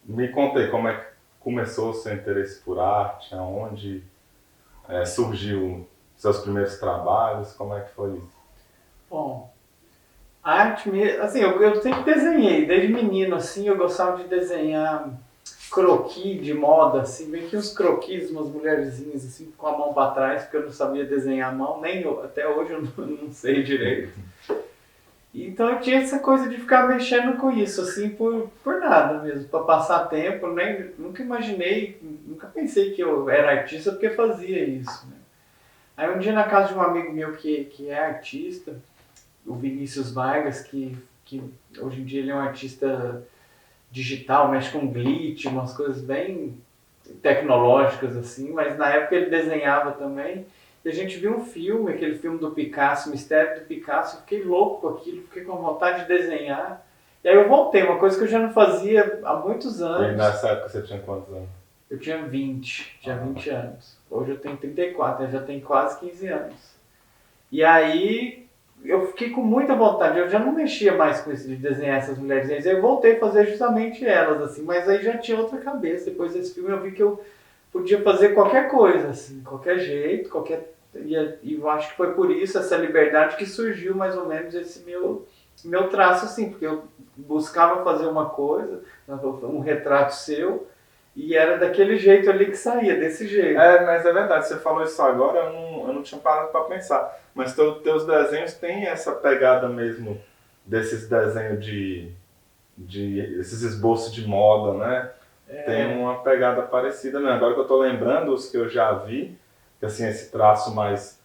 Me conta aí como é que começou o seu interesse por arte, aonde surgiu seus primeiros trabalhos, como é que foi isso? Bom, arte, assim, eu sempre desenhei, desde menino, assim, eu gostava de desenhar croquis de moda, assim, bem que uns croquis, umas mulherzinhas, assim, com a mão para trás, porque eu não sabia desenhar a mão, nem até hoje eu não sei direito. Então eu tinha essa coisa de ficar mexendo com isso, assim, por nada mesmo, para passar tempo, nem, nunca imaginei, nunca pensei que eu era artista porque fazia isso, né? Aí um dia na casa de um amigo meu que é artista, o Vinícius Vargas, que hoje em dia ele é um artista digital, mexe com glitch, umas coisas bem tecnológicas assim, mas na época ele desenhava também. E a gente viu um filme, aquele filme do Picasso, Mistério do Picasso, eu fiquei louco com aquilo, fiquei com vontade de desenhar. E aí eu voltei, uma coisa que eu já não fazia há muitos E anos. nessa época você tinha quantos anos? Eu tinha Ah, 20 anos. Hoje eu tenho 34, eu já tenho quase 15 anos. E aí eu fiquei com muita vontade, eu já não mexia mais com isso de desenhar essas mulherzinhas, eu voltei a fazer justamente elas, assim, mas aí já tinha outra cabeça, depois desse filme eu vi que eu podia fazer qualquer coisa, assim, qualquer jeito, e eu acho que foi por isso, essa liberdade, que surgiu mais ou menos esse meu traço, assim, porque eu buscava fazer uma coisa, um retrato seu, e era daquele jeito ali que saía, desse jeito. mas é verdade, você falou isso agora, eu não tinha parado para pensar. Mas teus desenhos têm essa pegada mesmo desses desenhos de esses esboços de moda, né? Tem É, uma pegada parecida mesmo. Agora que eu tô lembrando os que eu já vi, que assim, esse traço mais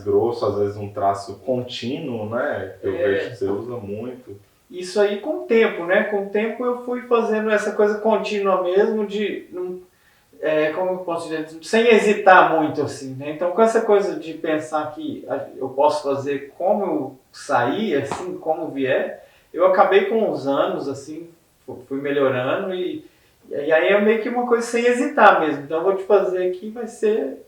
grosso, às vezes um traço contínuo, né? Que eu vejo que é, você usa muito. isso aí com o tempo, né? Com o tempo eu fui fazendo essa coisa contínua mesmo de, como eu posso dizer, sem hesitar muito assim, né? Então com essa coisa de pensar que eu posso fazer como eu sair, assim, como vier, eu acabei com os anos, assim, fui melhorando e aí é meio que uma coisa sem hesitar mesmo. Então eu vou te fazer aqui, vai ser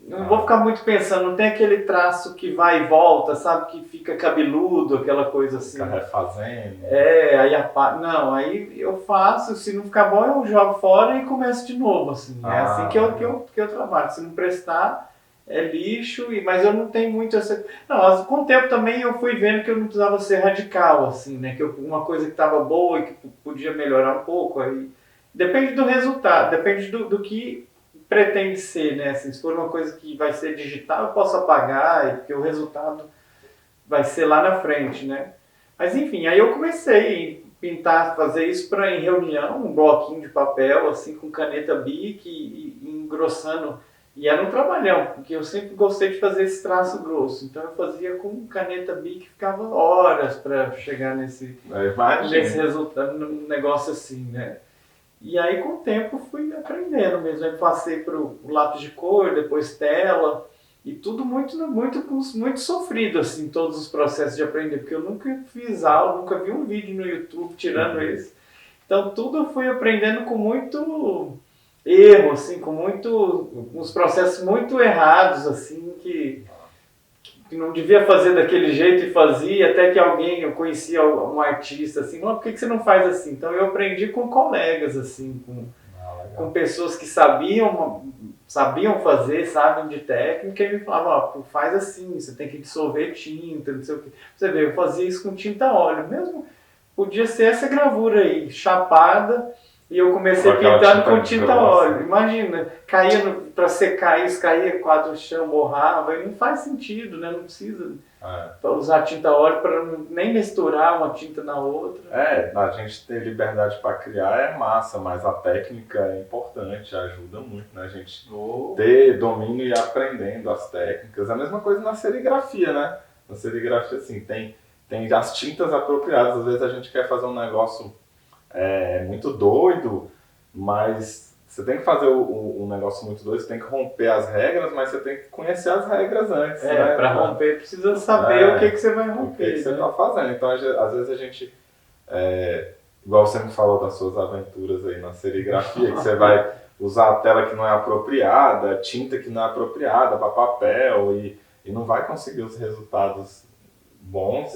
não vou ficar Ah, muito pensando, não tem aquele traço que vai e volta, sabe? Que fica cabeludo, aquela coisa ficar assim. refazendo. Aí não, aí eu faço, se não ficar bom eu jogo fora e começo de novo, assim. É assim Ah, legal. que eu trabalho. Se não prestar, é lixo, mas eu não tenho muito essa. Não, com o tempo também eu fui vendo que eu não precisava ser radical, assim, né? Que uma coisa que estava boa e que podia melhorar um pouco, aí. Depende do resultado, depende do que pretende ser, né? Assim, se for uma coisa que vai ser digital, eu posso apagar, porque o resultado vai ser lá na frente, né? Mas enfim, aí eu comecei a pintar, fazer isso em reunião, um bloquinho de papel, assim, com caneta Bic e engrossando. E era um trabalhão, porque eu sempre gostei de fazer esse traço grosso. Então eu fazia com caneta Bic, ficava horas para chegar Eu nesse imagino. resultado, num negócio assim, né? E aí com o tempo fui aprendendo mesmo. Aí passei para o lápis de cor, depois tela. E tudo muito sofrido, assim, todos os processos de aprender, porque eu nunca fiz aula, nunca vi um vídeo no YouTube tirando isso. Então tudo eu fui aprendendo com muito erro, assim, com uns processos muito errados, assim, que não devia fazer daquele jeito e fazia, até que alguém, eu conhecia um artista, assim, não, por que você não faz assim? Então eu aprendi com colegas, assim, Ah, com legal. pessoas que sabiam fazer, sabem de técnica, e me falavam, ó, faz assim, você tem que dissolver tinta, não sei o que. Você vê, eu fazia isso com tinta a óleo, mesmo podia ser essa gravura aí, chapada, e eu Com comecei aquela pintando tinta com tinta a grossa. óleo. Imagina, caía para secar isso, caía quadro no chão, borrava, e não faz sentido, né? Não precisa É. usar tinta a óleo para nem misturar uma tinta na outra. A gente ter liberdade para criar é massa, mas a técnica é importante, ajuda muito, né? A gente Oh, ter domínio e ir aprendendo as técnicas. A mesma coisa na serigrafia, né? Na serigrafia, assim, tem as tintas apropriadas. Às vezes a gente quer fazer um negócio muito doido, mas você tem que fazer um negócio muito doido, você tem que romper as regras, mas você tem que conhecer as regras antes, né? para romper precisa saber o que você vai O que que romper, você né? está fazendo. Então, às vezes a gente igual você me falou das suas aventuras aí na serigrafia, que você vai usar a tela que não é apropriada, tinta que não é apropriada para papel e não vai conseguir os resultados bons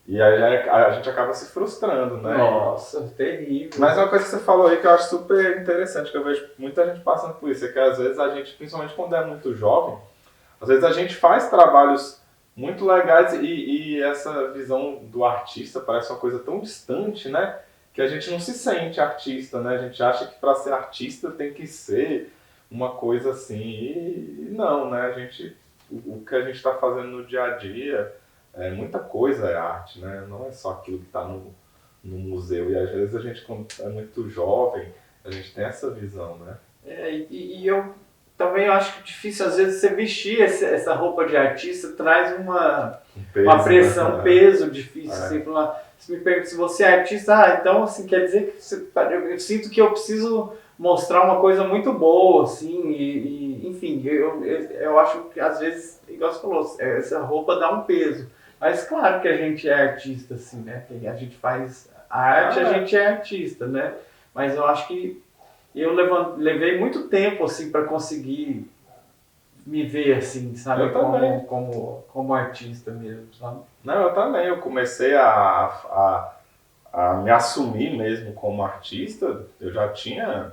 E aí a gente acaba se frustrando, né? Nossa, terrível. Mas uma coisa que você falou aí que eu acho super interessante, que eu vejo muita gente passando por isso, é que às vezes a gente, principalmente quando é muito jovem, às vezes a gente faz trabalhos muito legais e essa visão do artista parece uma coisa tão distante, né? Que a gente não se sente artista, né? A gente acha que para ser artista tem que ser uma coisa assim. E não, né? O que a gente está fazendo no dia a dia, muita coisa é arte, né? Não é só aquilo que está no museu. E às vezes a gente, quando é muito jovem, a gente tem essa visão, né? E eu também acho que difícil, às vezes, você vestir essa roupa de artista traz uma pressão, né? um peso difícil. Assim, você me pergunta se você é artista, então assim, quer dizer que eu sinto que eu preciso mostrar uma coisa muito boa, assim, enfim, eu acho que às vezes, igual você falou, essa roupa dá um peso. Mas claro que a gente é artista, assim, né? Que a gente faz arte, a gente é artista, né? Mas eu acho que eu levei muito tempo, assim, para conseguir me ver, assim, sabe? Eu também. Como artista mesmo, sabe? Não, eu também. Eu comecei a me assumir mesmo como artista. Eu já tinha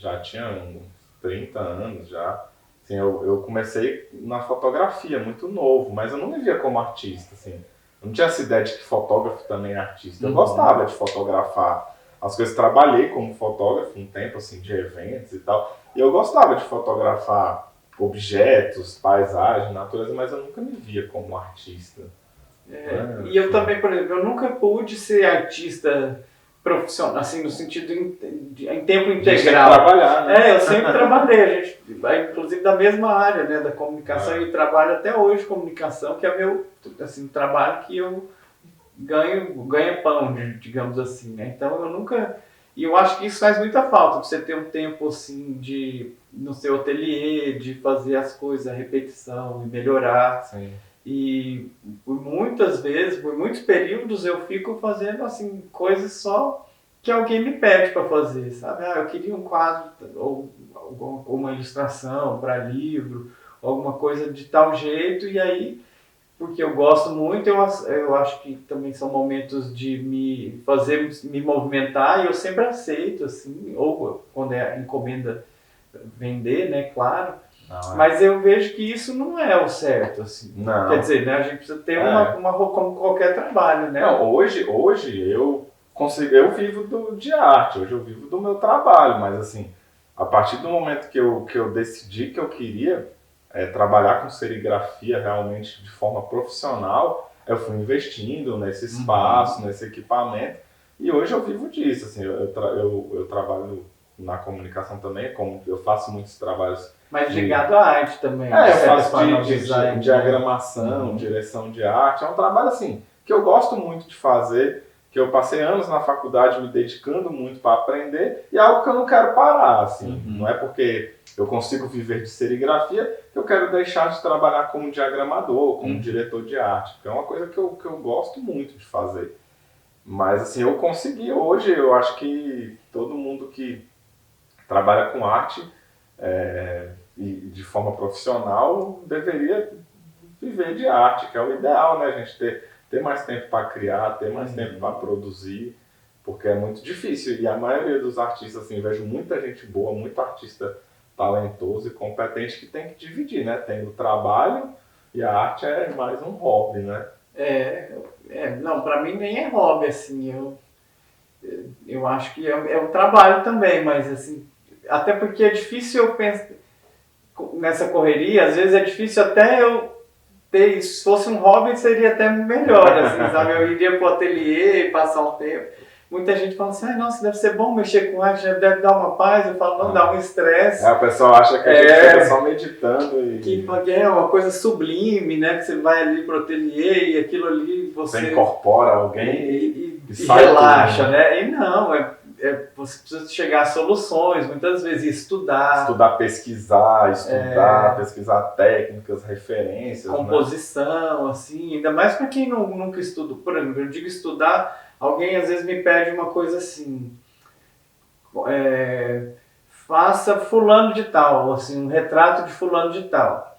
uns 30 anos já. Assim, eu comecei na fotografia, muito novo, mas eu não me via como artista, assim. Eu não tinha essa ideia de que fotógrafo também é artista. Eu gostava de fotografar as coisas. Trabalhei como fotógrafo um tempo, assim, de eventos e tal. E eu gostava de fotografar objetos, paisagem, natureza, mas eu nunca me via como artista. E eu também, por exemplo, eu nunca pude ser artista profissional, assim, no sentido em tempo integral. Trabalhar, né? Eu sempre trabalhei, a gente, inclusive da mesma área, né, da comunicação, e trabalho até hoje comunicação, que é meu, assim, trabalho que eu ganho pão, digamos assim, né? Então eu nunca, e eu acho que isso faz muita falta, você ter um tempo assim no seu ateliê, de fazer as coisas, a repetição e melhorar. Sim. E por muitas vezes, por muitos períodos, eu fico fazendo assim coisas só que alguém me pede para fazer, sabe? Eu queria um quadro ou uma ilustração para livro, alguma coisa de tal jeito, e aí, porque eu gosto muito, eu acho que também são momentos de me movimentar, e eu sempre aceito, assim, ou quando é encomenda vender, né, claro. Mas eu vejo que isso não é o certo, assim. Não. Quer dizer, né, a gente precisa ter uma roupa como qualquer trabalho, né? Não, hoje eu vivo de arte, hoje eu vivo do meu trabalho, mas assim, a partir do momento que eu decidi que eu queria trabalhar com serigrafia realmente de forma profissional, eu fui investindo nesse espaço, nesse equipamento, e hoje eu vivo disso, assim, eu trabalho na comunicação também, como eu faço muitos trabalhos. Mas ligado à arte também. Eu faço de diagramação, direção de arte. É um trabalho assim que eu gosto muito de fazer, que eu passei anos na faculdade me dedicando muito para aprender, e é algo que eu não quero parar, assim. Não é porque eu consigo viver de serigrafia que eu quero deixar de trabalhar como diagramador, como diretor de arte, porque é uma coisa que eu gosto muito de fazer. Mas assim, eu consegui hoje, eu acho que todo mundo que trabalha com arte e de forma profissional deveria viver de arte, que é o ideal, né? A gente ter mais tempo para criar, ter mais tempo para produzir, porque é muito difícil. E a maioria dos artistas, assim, vejo muita gente boa, muito artista talentoso e competente que tem que dividir, né? Tem o trabalho e a arte é mais um hobby, né? Não, para mim nem é hobby, assim, eu acho que é um trabalho também, mas assim, até porque é difícil eu pensar nessa correria, às vezes é difícil até eu ter, se fosse um hobby seria até melhor, assim, sabe? Eu iria pro ateliê, passar um tempo. Muita gente fala assim, nossa, deve ser bom mexer com arte, deve dar uma paz. Eu falo, não, dá um estresse. O pessoal acha que a gente fica só meditando. Que é uma coisa sublime, né? Que você vai ali pro ateliê e aquilo ali você incorpora alguém e relaxa, né? E não, você precisa chegar a soluções, muitas vezes estudar, pesquisar técnicas, referências, composição, assim, ainda mais para quem nunca estudou. Por exemplo, eu digo estudar, alguém às vezes me pede uma coisa assim, faça fulano de tal, assim, um retrato de fulano de tal.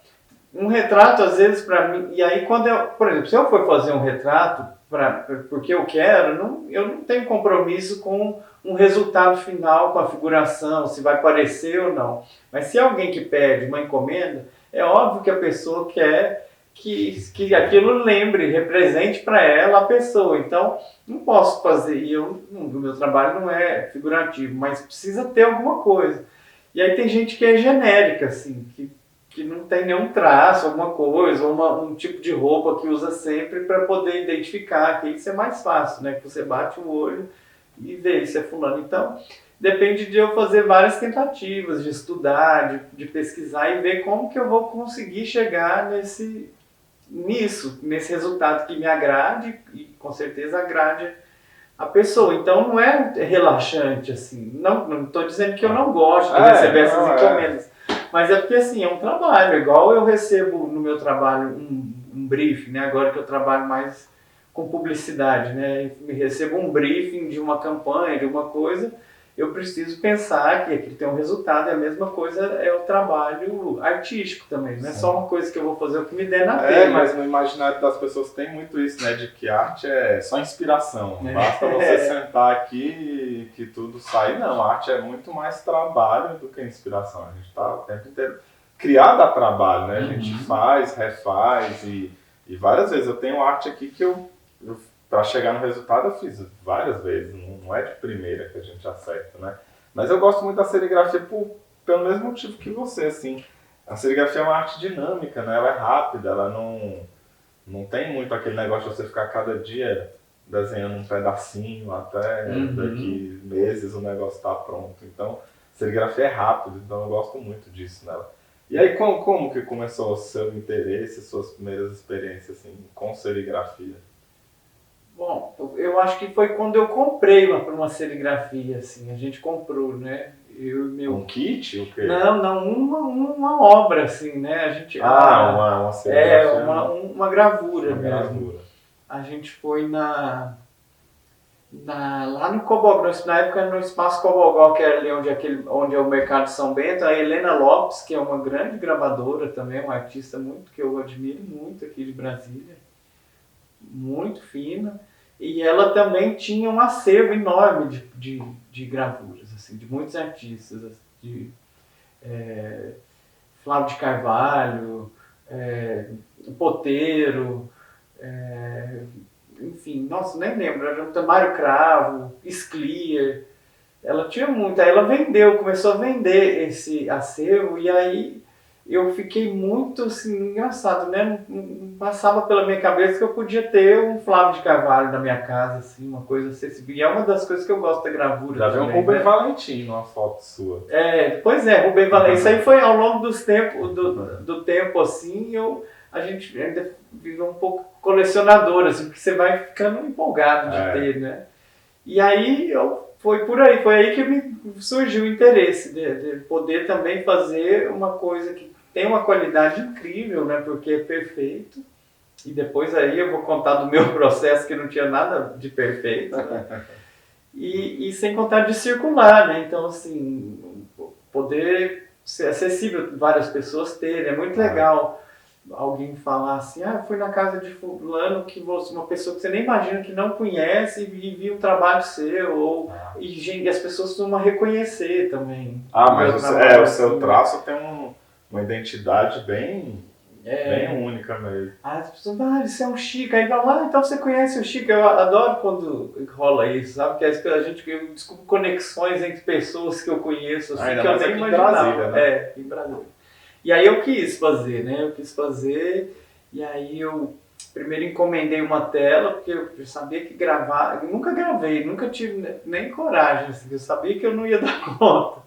Um retrato, às vezes, para mim, e aí quando por exemplo, se eu for fazer um retrato porque eu quero, eu não tenho compromisso com um resultado final, com a figuração, se vai parecer ou não. Mas se alguém que pede uma encomenda, é óbvio que a pessoa quer que aquilo lembre, represente para ela a pessoa. Então, não posso fazer, o meu trabalho não é figurativo, mas precisa ter alguma coisa. E aí tem gente que é genérica, assim, que não tem nenhum traço, alguma coisa, ou um tipo de roupa que usa sempre para poder identificar, que isso é mais fácil, né? Que você bate o olho e vê se é fulano. Então, depende de eu fazer várias tentativas, de estudar, de pesquisar e ver como que eu vou conseguir chegar nesse resultado que me agrade e com certeza agrade a pessoa. Então não é relaxante assim. Não estou dizendo que eu não gosto de receber essas encomendas, mas é porque assim, é um trabalho. Igual eu recebo no meu trabalho um briefing, né? Agora que eu trabalho mais com publicidade, né? Me recebo um briefing de uma campanha, de uma coisa, eu preciso pensar que aquilo tem um resultado, e a mesma coisa é o trabalho artístico também, não é só uma coisa que eu vou fazer o que me der na telha. Mas no imaginário das pessoas tem muito isso, né, de que arte é só inspiração, basta você sentar aqui que tudo sai. Não, a arte é muito mais trabalho do que inspiração, a gente está o tempo inteiro... Criar dá trabalho, né, a gente faz, refaz e várias vezes. Eu tenho arte aqui que eu para chegar no resultado eu fiz várias vezes, não é de primeira que a gente acerta, né? Mas eu gosto muito da serigrafia pelo mesmo motivo que você, assim. A serigrafia é uma arte dinâmica, né? Ela é rápida, ela não tem muito aquele negócio de você ficar cada dia desenhando um pedacinho até daqui meses o negócio está pronto. Então, serigrafia é rápida, então eu gosto muito disso nela. E aí, como que começou o seu interesse, suas primeiras experiências assim, com serigrafia? Bom, eu acho que foi quando eu comprei uma serigrafia, assim, a gente comprou, né? Um kit? O quê? Não, uma obra, assim, né? A gente, uma serigrafia. Uma gravura uma mesmo. Gravura. A gente foi lá no Cobogó, na época no Espaço Cobogó, que era ali onde é o Mercado São Bento, a Helena Lopes, que é uma grande gravadora também, uma artista que eu admiro muito aqui de Brasília. Muito fina, e ela também tinha um acervo enorme de gravuras, assim, de muitos artistas, de Flávio de Carvalho, Poteiro, enfim, nossa, nem lembro, era Mário Cravo, Sclier, ela tinha muito, aí ela começou a vender esse acervo, e aí eu fiquei muito assim, engraçado, né? Não passava pela minha cabeça que eu podia ter um Flávio de Carvalho na minha casa, assim, uma coisa acessível. E é uma das coisas que eu gosto da gravura. Já viu um Rubem Valentim numa foto sua. Pois é, Rubem Valentim. Isso aí foi ao longo do tempo, assim, a gente ainda virou um pouco colecionador, assim, porque você vai ficando empolgado de ter, né? E aí foi aí que me surgiu o interesse de poder também fazer uma coisa que tem uma qualidade incrível, né? Porque é perfeito. E depois aí eu vou contar do meu processo que não tinha nada de perfeito, né? E sem contar de circular, né? Então, assim, poder ser acessível a várias pessoas terem, é muito legal. Alguém falar assim, fui na casa de fulano, uma pessoa que você nem imagina que não conhece e viu um trabalho seu, e as pessoas costumam reconhecer também. Mas o seu traço tem uma identidade bem única mesmo. As pessoas isso é um Chico, aí falam, então você conhece o Chico, eu adoro quando rola isso, sabe? Que eu descubro conexões entre pessoas que eu conheço, assim, que eu nem imaginava. Em Brasília, né? Em Brasília. E aí eu quis fazer, né? E aí eu primeiro encomendei uma tela, porque eu sabia que gravar, eu nunca gravei, nunca tive nem coragem, assim, eu sabia que eu não ia dar conta.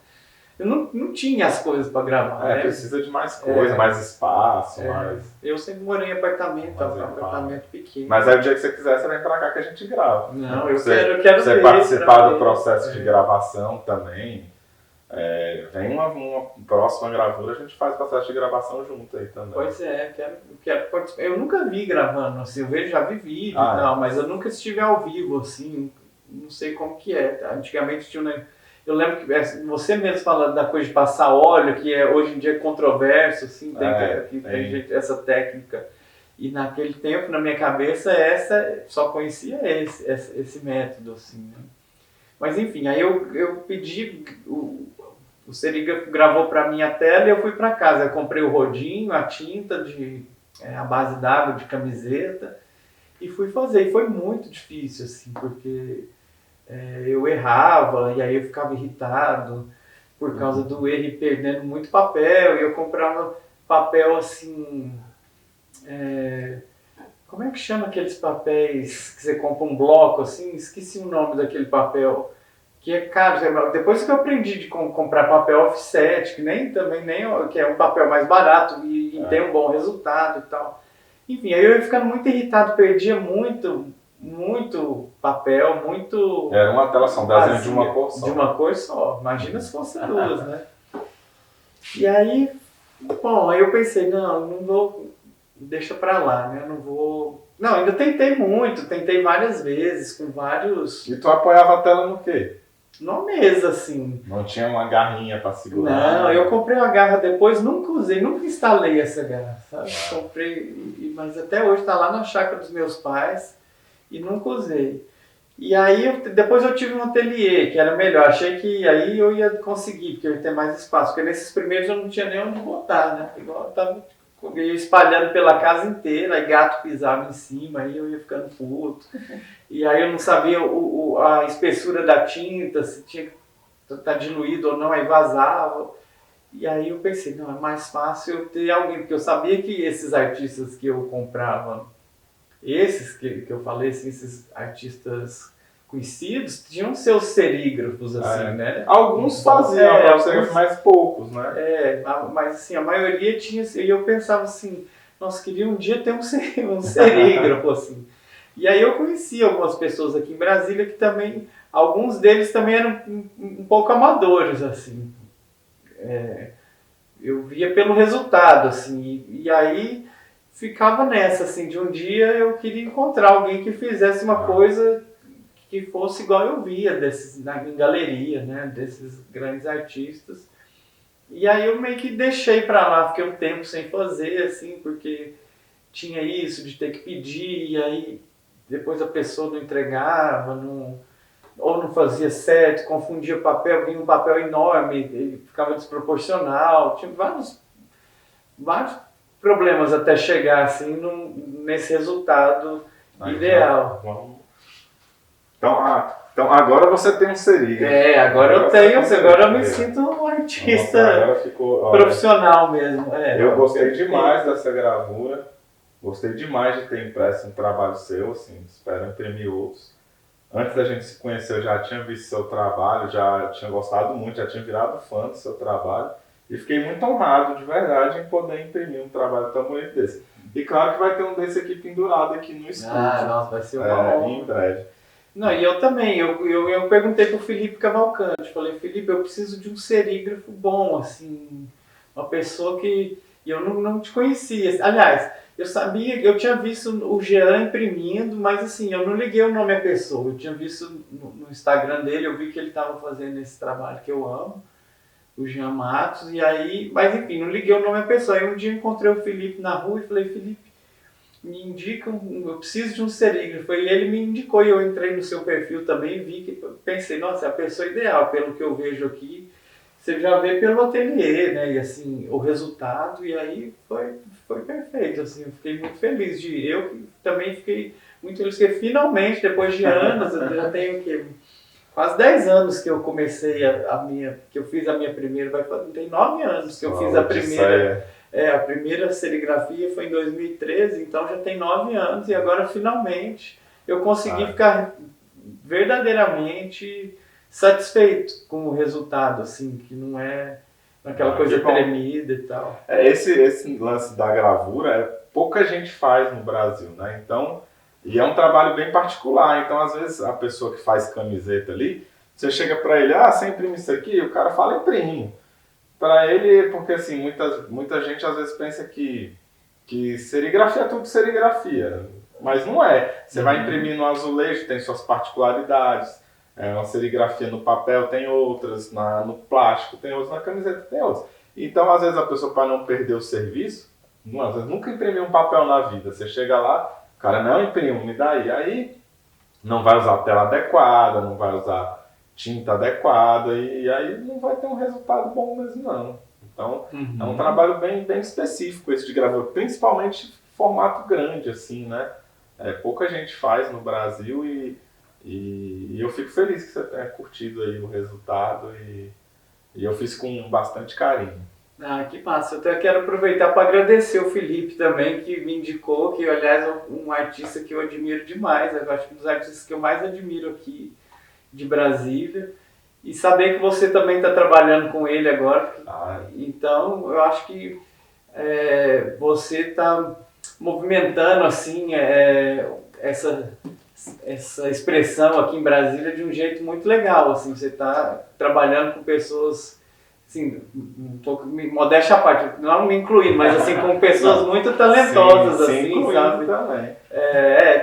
Eu não tinha as coisas para gravar, né? Precisa de mais coisa, mais espaço, mais... Eu sempre morei em apartamento pequeno. Mas aí o dia que você quiser, você vem pra cá que a gente grava. Não, eu quero você participar do processo de gravação também. Vem uma próxima gravura, a gente faz o processo de gravação junto aí também. Pois é, quero participar. Eu nunca vi gravando, assim, já vi vídeo e tal, mas eu nunca estive ao vivo, assim, não sei como que é. Antigamente tinha eu lembro que você mesmo fala da coisa de passar óleo, que hoje em dia é controverso, assim, tem gente, essa técnica. E naquele tempo, na minha cabeça, só conhecia esse método, assim, né? Mas enfim, aí eu pedi, o serígrafo gravou para mim a tela e eu fui para casa. Eu comprei o rodinho, a tinta, a base d'água de camiseta e fui fazer. E foi muito difícil, assim, porque eu errava e aí eu ficava irritado por causa do erro e perdendo muito papel. E eu comprava papel assim... como é que chama aqueles papéis que você compra um bloco assim? Esqueci o nome daquele papel. Que é caro. Depois que eu aprendi de comprar papel offset, que que é um papel mais barato e tem um bom resultado e tal. Enfim, aí eu ia ficando muito irritado, perdia muito papel, muito... Era uma tela só, um desenho de uma cor só. De uma cor só. Imagina se fosse duas, né? E aí, bom, aí eu pensei, não vou... Deixa pra lá, né? Eu não vou... Não, ainda tentei várias vezes, com vários... E tu apoiava a tela no quê? Numa mesa, assim. Não tinha uma garrinha pra segurar? Não, eu comprei uma garra depois, nunca usei, nunca instalei essa garra, sabe? Comprei, mas até hoje tá lá na chácara dos meus pais e nunca usei. E aí, depois eu tive um ateliê, que era melhor. Achei que aí eu ia conseguir, porque eu ia ter mais espaço. Porque nesses primeiros eu não tinha nem onde botar, né? Igual eu tava espalhando pela casa inteira, aí gato pisava em cima, aí eu ia ficando puto. E aí eu não sabia a espessura da tinta, se tinha que estar diluído ou não, aí vazava. E aí eu pensei, não, é mais fácil eu ter alguém, porque eu sabia que esses artistas que eu comprava, esses que eu falei, assim, esses artistas conhecidos, tinham seus serígrafos, assim, né? Alguns faziam, alguns, mas poucos, né? Mas assim, a maioria tinha, e eu pensava assim, nossa, queria um dia ter um serígrafo, assim. E aí eu conheci algumas pessoas aqui em Brasília que também, alguns deles também eram um pouco amadores, assim. Eu via pelo resultado, assim, e aí ficava nessa, assim, de um dia eu queria encontrar alguém que fizesse uma coisa que fosse igual eu via em galeria, né, desses grandes artistas. E aí eu meio que deixei pra lá, fiquei um tempo sem fazer, assim, porque tinha isso de ter que pedir, e aí depois a pessoa não entregava, ou não fazia certo, confundia o papel, vinha um papel enorme, ele ficava desproporcional, tinha vários problemas até chegar assim nesse resultado ideal. Então agora você tem um serígrafo. Agora eu tenho, agora eu me sinto um artista profissional mesmo. Eu gostei demais dessa gravura, gostei demais de ter impresso um trabalho seu, assim, espero imprimir outros. Antes da gente se conhecer, eu já tinha visto seu trabalho, já tinha gostado muito, já tinha virado fã do seu trabalho. E fiquei muito honrado, de verdade, em poder imprimir um trabalho tão bonito desse. E claro que vai ter um desse aqui pendurado aqui no estúdio. Nossa, vai ser uma honra. Em breve. Não, e eu também, eu perguntei pro Felipe Cavalcante, falei, Felipe, eu preciso de um serígrafo bom, assim, uma pessoa que eu não te conhecia. Aliás, eu sabia, eu tinha visto o Jean imprimindo, mas assim, eu não liguei o nome à pessoa. Eu tinha visto no Instagram dele, eu vi que ele estava fazendo esse trabalho que eu amo, o Jean Matos, e aí, mas enfim, não liguei o nome à pessoa. Aí um dia eu encontrei o Felipe na rua e falei, Felipe, me indica, eu preciso de um serígrafo. E ele me indicou e eu entrei no seu perfil também, vi que pensei, nossa, é a pessoa ideal, pelo que eu vejo aqui. Você já vê pelo ateliê, né? E assim, o resultado, e aí foi perfeito, assim, eu fiquei muito feliz eu também fiquei muito feliz, porque finalmente, depois de anos, eu já tenho o quê? Quase 10 anos que eu comecei que eu fiz a minha primeira, tem 9 anos que eu fiz a primeira. A primeira serigrafia foi em 2013, então já tem 9 anos, e agora finalmente eu consegui ficar verdadeiramente satisfeito com o resultado, assim, que não é aquela coisa tremida e tal. Esse lance da gravura, pouca gente faz no Brasil, né? Então, e é um trabalho bem particular, então às vezes a pessoa que faz camiseta ali, você chega pra ele, você imprime isso aqui? O cara fala, imprimo. Pra ele, porque assim, muita gente às vezes pensa que serigrafia é tudo serigrafia, mas não é. Você vai imprimir no azulejo, tem suas particularidades. Uma serigrafia no papel tem outras, no plástico tem outras, na camiseta tem outras. Então, às vezes, a pessoa, para não perder o serviço, às vezes nunca imprimiu um papel na vida. Você chega lá, o cara não imprime, me dá aí. Aí não vai usar a tela adequada, não vai usar tinta adequada e aí não vai ter um resultado bom mesmo não. Então é um trabalho bem específico esse de gravura, principalmente formato grande assim, né? Pouca gente faz no Brasil e eu fico feliz que você tenha curtido aí o resultado e eu fiz com bastante carinho. Ah, que massa. Eu até quero aproveitar para agradecer o Felipe também, que me indicou, que aliás é um artista que eu admiro demais. Eu acho que um dos artistas que eu mais admiro aqui de Brasília. E saber que você também está trabalhando com ele agora. Então, eu acho que você está movimentando assim essa expressão aqui em Brasília de um jeito muito legal. Assim, você está trabalhando com pessoas, assim, um pouco modéstia à parte, não me incluindo, mas assim, com pessoas muito talentosas, sim, assim, sabe? Também.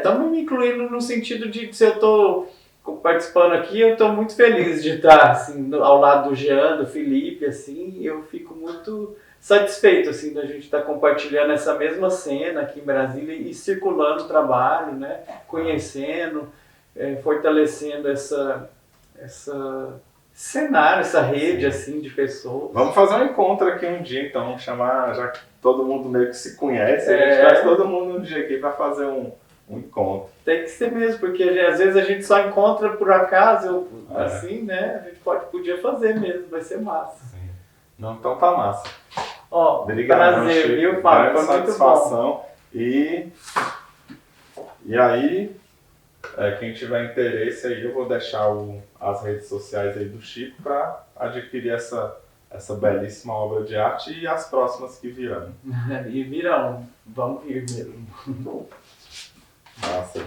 Também me incluindo no sentido de se eu estou participando aqui, eu estou muito feliz de estar assim, ao lado do Jean, do Felipe, assim, eu fico muito satisfeito assim, da gente estar compartilhando essa mesma cena aqui em Brasília e circulando o trabalho, né? Conhecendo, fortalecendo esse cenário, essa rede assim, de pessoas. Vamos fazer um encontro aqui um dia, então, vamos chamar, já que todo mundo meio que se conhece, a gente traz todo mundo um dia aqui para fazer um encontro. Tem que ser mesmo, porque às vezes a gente só encontra por acaso, assim, né? A gente podia fazer mesmo, vai ser massa. Sim. Não, então tá massa. Obrigado, prazer, viu, Fábio? Foi muito bom. E aí, quem tiver interesse aí, eu vou deixar as redes sociais aí do Chico para adquirir essa belíssima obra de arte e as próximas que virão. E virão, vão vir mesmo. Nossa.